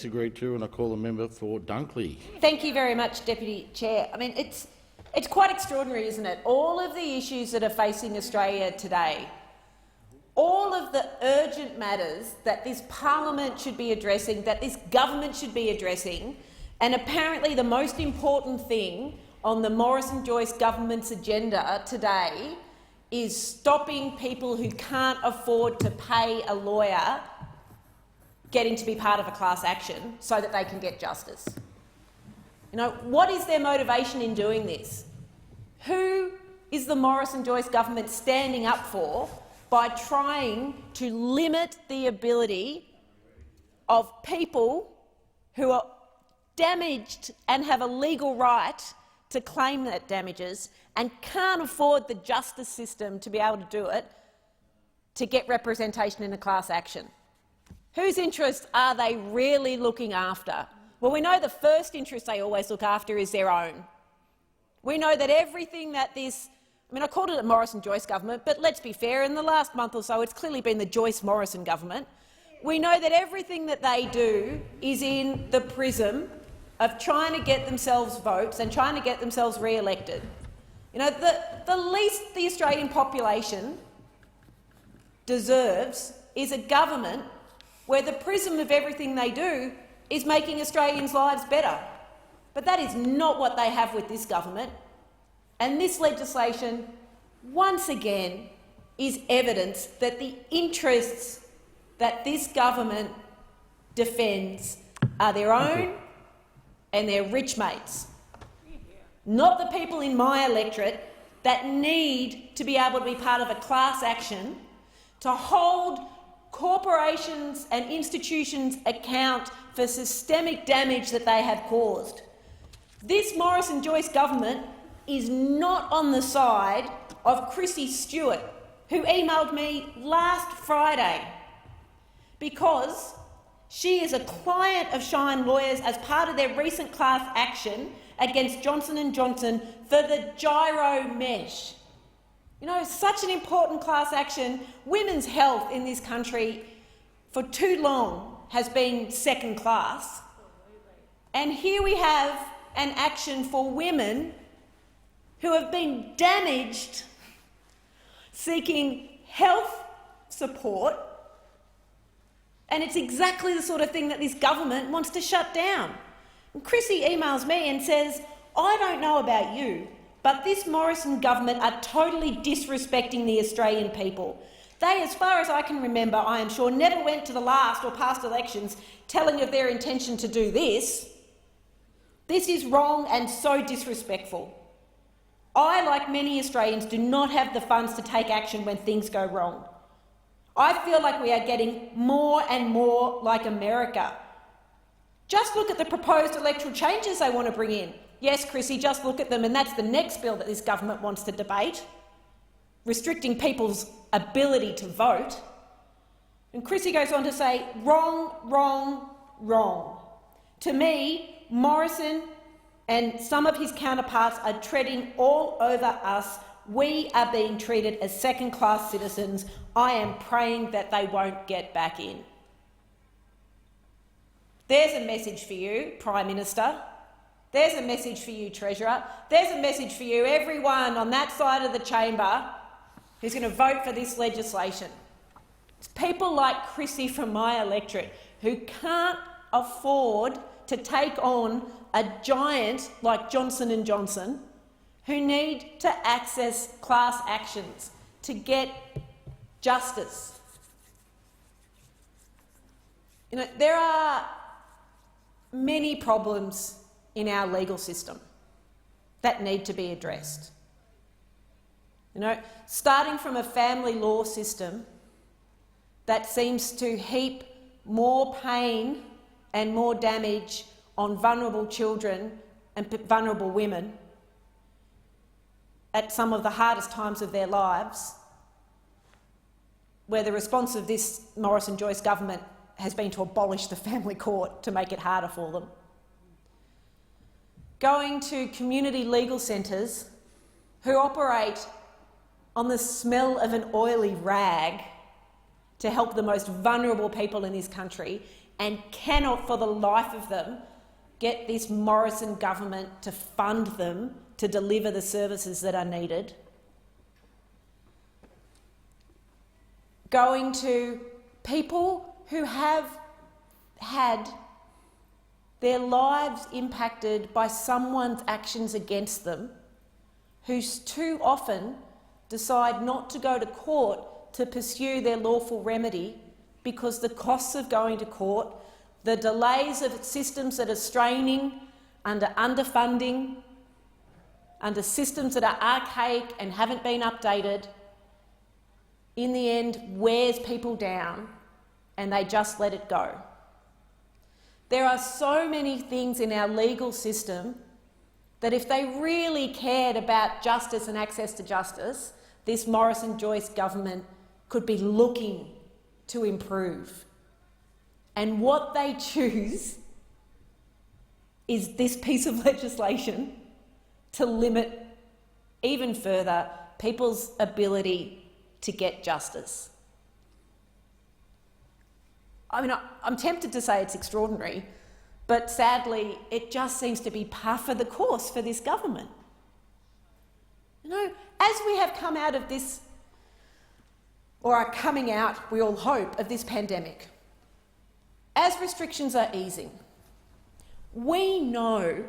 agreed to, and I call the member for Dunkley. Thank you very much, Deputy Chair. I mean, it's quite extraordinary, isn't it? All of the issues that are facing Australia today, all of the urgent matters that this parliament should be addressing, that this government should be addressing, and apparently the most important thing on the Morrison-Joyce government's agenda today is stopping people who can't afford to pay a lawyer getting to be part of a class action so that they can get justice. You know, what is their motivation in doing this? Who is the Morrison-Joyce government standing up for by trying to limit the ability of people who are damaged and have a legal right to claim that damages and can't afford the justice system to be able to do it, to get representation in a class action? Whose interests are they really looking after? Well, we know the first interest they always look after is their own. We know that everything that I called it a Morrison-Joyce government, but let's be fair, in the last month or so it's clearly been the Joyce-Morrison government. We know that everything that they do is in the prism of trying to get themselves votes and trying to get themselves re-elected. You know, the least the Australian population deserves is a government where the prism of everything they do is making Australians' lives better. But that is not what they have with this government. And this legislation, once again, is evidence that the interests that this government defends are their own and their rich mates, not the people in my electorate that need to be able to be part of a class action to hold corporations and institutions account for systemic damage that they have caused. This Morrison-Joyce government is not on the side of Chrissy Stewart, who emailed me last Friday because she is a client of Shine Lawyers as part of their recent class action against Johnson & Johnson for the gyro mesh. You know, such an important class action. Women's health in this country for too long has been second class. And here we have an action for women who have been damaged seeking health support, and it's exactly the sort of thing that this government wants to shut down. And Chrissy emails me and says, I don't know about you, but this Morrison government are totally disrespecting the Australian people. They, as far as I can remember, I am sure, never went to the last or past elections telling of their intention to do this. This is wrong and so disrespectful. I, like many Australians, do not have the funds to take action when things go wrong. I feel like we are getting more and more like America. Just look at the proposed electoral changes they want to bring in. Yes, Chrissy, just look at them, and that's the next bill that this government wants to debate, restricting people's ability to vote. And Chrissy goes on to say, wrong, wrong, wrong. To me, Morrison and some of his counterparts are treading all over us. We are being treated as second-class citizens. I am praying that they won't get back in. There's a message for you, Prime Minister. There's a message for you, Treasurer. There's a message for you, everyone on that side of the chamber who's going to vote for this legislation. It's people like Chrissy from my electorate who can't afford to take on a giant like Johnson & Johnson, who need to access class actions to get justice. You know, there are many problems in our legal system that need to be addressed. You know, starting from a family law system that seems to heap more pain and more damage on vulnerable children and vulnerable women at some of the hardest times of their lives, where the response of this Morrison-Joyce government has been to abolish the family court to make it harder for them. Going to community legal centres who operate on the smell of an oily rag to help the most vulnerable people in this country and cannot for the life of them get this Morrison government to fund them to deliver the services that are needed. Going to people who have had their lives impacted by someone's actions against them, who too often decide not to go to court to pursue their lawful remedy because the costs of going to court, the delays of systems that are straining under underfunding, under systems that are archaic and haven't been updated, in the end wears people down and they just let it go. There are so many things in our legal system that if they really cared about justice and access to justice, this Morrison-Joyce government could be looking to improve. And what they choose is this piece of legislation to limit even further people's ability to get justice. I mean, I'm tempted to say it's extraordinary, but sadly, it just seems to be par for the course for this government. You know, as we have come out of this, or are coming out, we all hope, of this pandemic, as restrictions are easing, we know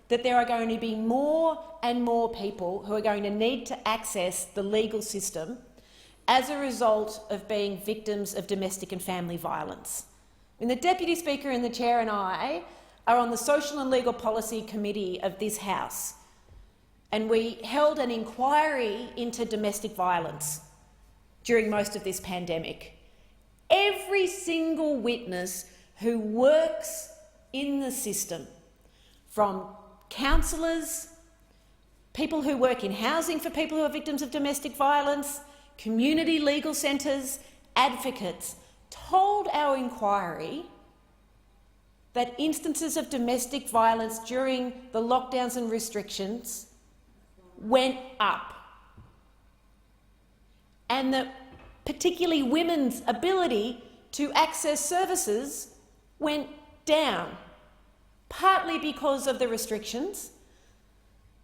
that there are going to be more and more people who are going to need to access the legal system as a result of being victims of domestic and family violence. And the Deputy Speaker and the Chair and I are on the Social and Legal Policy Committee of this House, and we held an inquiry into domestic violence during most of this pandemic. Every single witness who works in the system, from counsellors, people who work in housing for people who are victims of domestic violence, community legal centres, advocates, told our inquiry that instances of domestic violence during the lockdowns and restrictions went up, and that particularly women's ability to access services went down, partly because of the restrictions,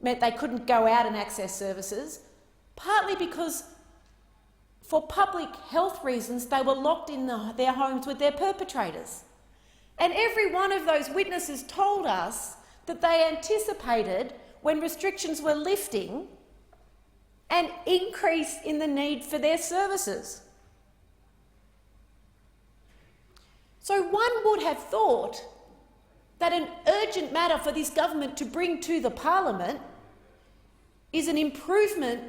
meant they couldn't go out and access services, partly because for public health reasons they were locked in their homes with their perpetrators. And every one of those witnesses told us that they anticipated, when restrictions were lifting, an increase in the need for their services. So one would have thought that an urgent matter for this government to bring to the Parliament is an improvement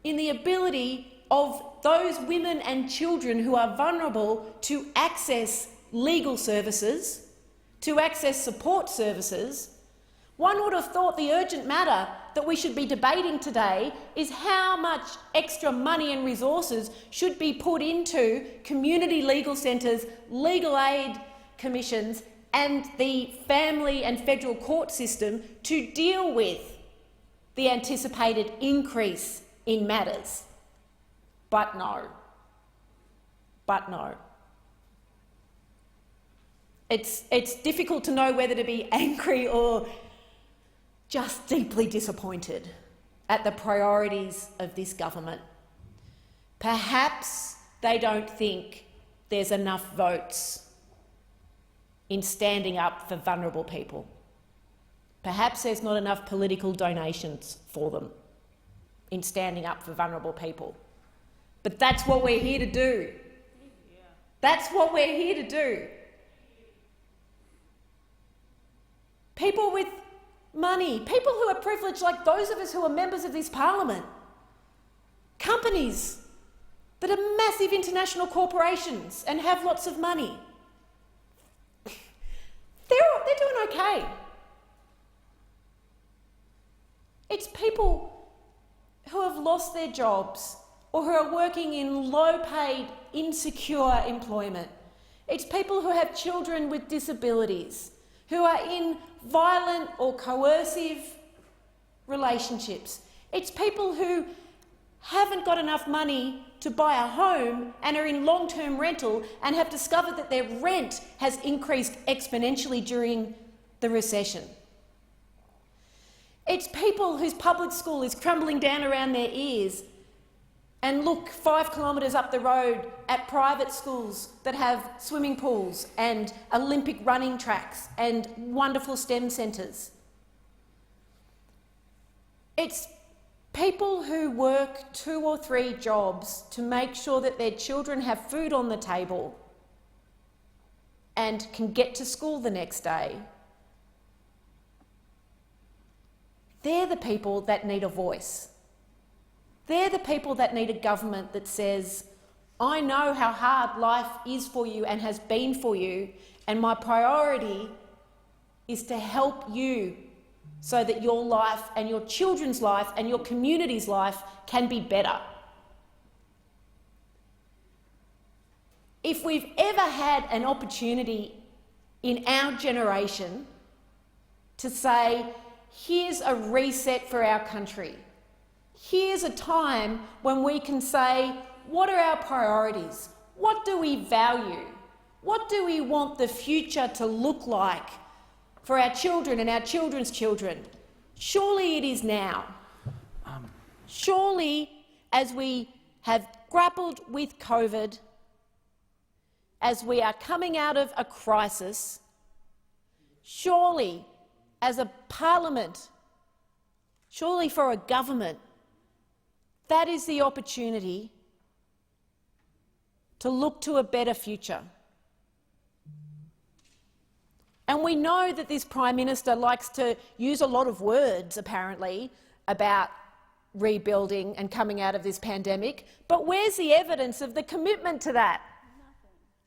in the ability of those women and children who are vulnerable to access legal services, to access support services. One would have thought the urgent matter that we should be debating today is how much extra money and resources should be put into community legal centres, legal aid commissions and the family and federal court system to deal with the anticipated increase in matters. But no. But no. It's difficult to know whether to be angry or just deeply disappointed at the priorities of this government. Perhaps they don't think there's enough votes in standing up for vulnerable people. Perhaps there's not enough political donations for them in standing up for vulnerable people. But that's what we're here to do. That's what we're here to do. People with money, people who are privileged like those of us who are members of this Parliament, companies that are massive international corporations and have lots of money, they're doing okay. It's people who have lost their jobs or who are working in low-paid, insecure employment. It's people who have children with disabilities, who are in violent or coercive relationships. It's people who haven't got enough money to buy a home and are in long-term rental and have discovered that their rent has increased exponentially during the recession. It's people whose public school is crumbling down around their ears and look 5 kilometres up the road at private schools that have swimming pools and Olympic running tracks and wonderful STEM centres. It's people who work 2 or 3 jobs to make sure that their children have food on the table and can get to school the next day. They're the people that need a voice. They're the people that need a government that says, I know how hard life is for you and has been for you, and my priority is to help you so that your life and your children's life and your community's life can be better. If we've ever had an opportunity in our generation to say, here's a reset for our country, here's a time when we can say, what are our priorities? What do we value? What do we want the future to look like for our children and our children's children? Surely it is now. Surely, as we have grappled with COVID, as we are coming out of a crisis, surely as a parliament, surely for a government, that is the opportunity to look to a better future. And we know that this Prime Minister likes to use a lot of words, apparently, about rebuilding and coming out of this pandemic, but where's the evidence of the commitment to that?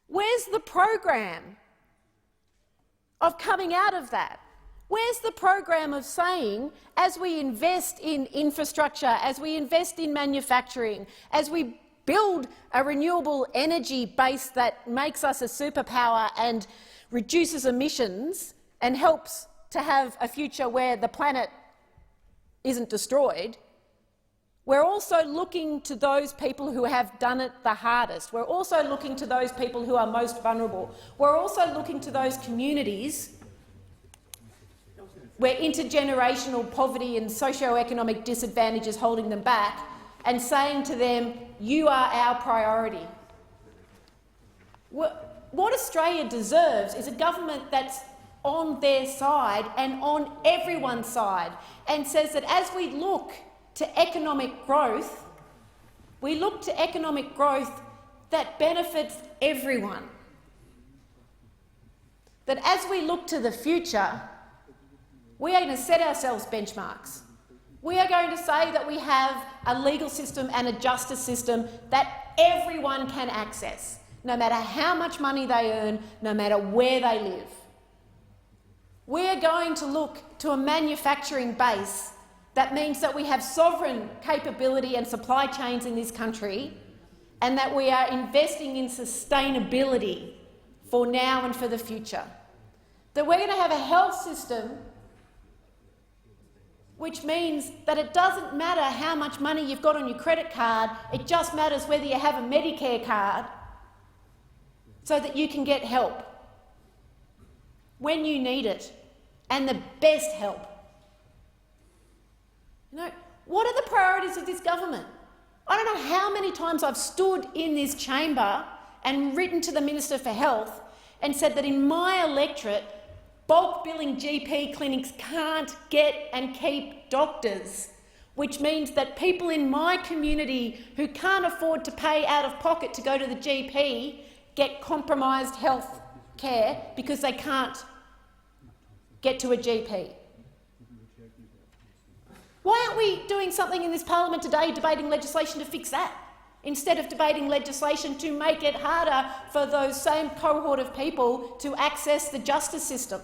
Where's the program of coming out of that? Where's the program of saying, as we invest in infrastructure, as we invest in manufacturing, as we build a renewable energy base that makes us a superpower and reduces emissions and helps to have a future where the planet isn't destroyed, we're also looking to those people who have done it the hardest. We're also looking to those people who are most vulnerable. We're also looking to those communities where intergenerational poverty and socio-economic disadvantage is holding them back, and saying to them, you are our priority. What Australia deserves is a government that's on their side and on everyone's side, and says that as we look to economic growth, we look to economic growth that benefits everyone. That as we look to the future, we are going to set ourselves benchmarks. We are going to say that we have a legal system and a justice system that everyone can access, no matter how much money they earn, no matter where they live. We are going to look to a manufacturing base that means that we have sovereign capability and supply chains in this country, and that we are investing in sustainability for now and for the future. That we're going to have a health system which means that it doesn't matter how much money you've got on your credit card, it just matters whether you have a Medicare card so that you can get help when you need it, and the best help. You know, what are the priorities of this government? I don't know how many times I've stood in this chamber and written to the Minister for Health and said that in my electorate, bulk billing GP clinics can't get and keep doctors, which means that people in my community who can't afford to pay out of pocket to go to the GP get compromised health care because they can't get to a GP. Why aren't we doing something in this parliament today, debating legislation to fix that, instead of debating legislation to make it harder for those same cohort of people to access the justice system?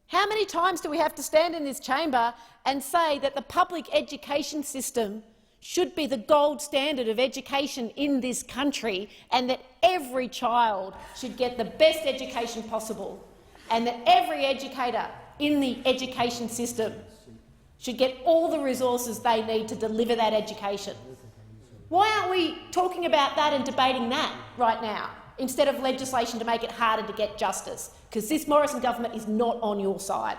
How many times do we have to stand in this chamber and say that the public education system should be the gold standard of education in this country, and that every child should get the best education possible, and that every educator in the education system should get all the resources they need to deliver that education. Why aren't we talking about that and debating that right now, instead of legislation to make it harder to get justice? Because this Morrison government is not on your side.